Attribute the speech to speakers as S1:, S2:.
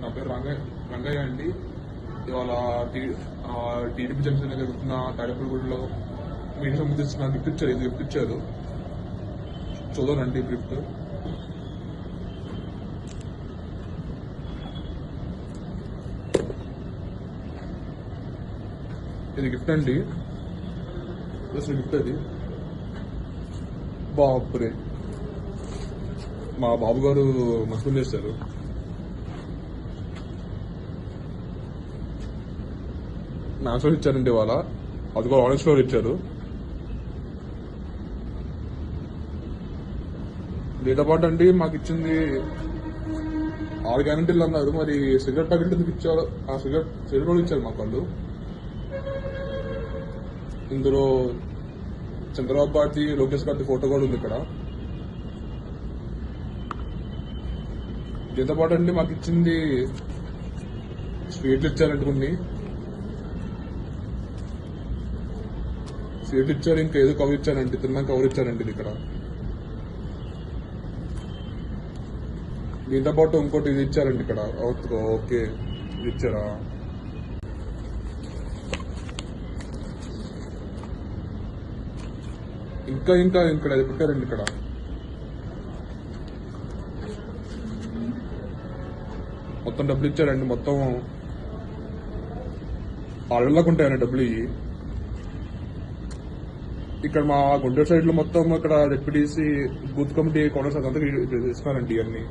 S1: నా పేరు రంగయ్య అండి. ఇవాళ టీడీపీ జంక్షన్ జరుగుతున్న తాడేపల్లిగూడలో మీడియా సంబంధించిన గిఫ్ట్ ఇచ్చారు. చూద్దానండి గిఫ్ట్. ఇది గిఫ్ట్ అండి. అసలు గిఫ్ట్ అది బాపురే, మా బాబు గారు మసూలు చేశారు. మ్యాథ్స్ ఫ్లోర్ ఇచ్చారండి ఇవాళ. అది కూడా ఆరెంజ్ ఫ్లోర్ ఇచ్చారు. దీంతో పాటు అండి మాకు ఇచ్చింది 6 గ్యారెంటీలు అన్నారు. మరి సిగరెట్ ప్యాకెట్ ఎందుకు ఇచ్చారు? ఆ సిగరెట్ కూడా ఇచ్చారు మాకు వాళ్ళు. ఇందులో చంద్రబాబు గారి, లోకేష్ గారి ఫోటో కూడా ఉంది ఇక్కడ. దీంతో పాటు అండి మాకు ఇచ్చింది స్వీట్లు ఇచ్చారండి. కొన్ని స్వీట్లు ఇచ్చారు, ఇంకా ఏదో కవర్ ఇచ్చారండి. తిన్నాక కవర్ ఇచ్చారండి ఇది ఇక్కడ. దీంతో పాటు ఇంకోటి ఇది ఇచ్చారండి ఇక్కడ. ఓకే, ఇది ఇచ్చారా? ఇంకా ఇక్కడ అది పెట్టారండి ఇక్కడ. మొత్తం డబ్బులు ఇచ్చారండి. మొత్తం 6 లక్షలకు ఉంటాయండి డబ్బులు ఇవి. ఇక్కడ మా గుంటూరు సైడ్ లో మొత్తం ఇక్కడ డిప్యూటీసీ బూత్ కమిటీ కౌన్సిలర్స్ అదంతా ఇస్తున్నారండి ఇవన్నీ.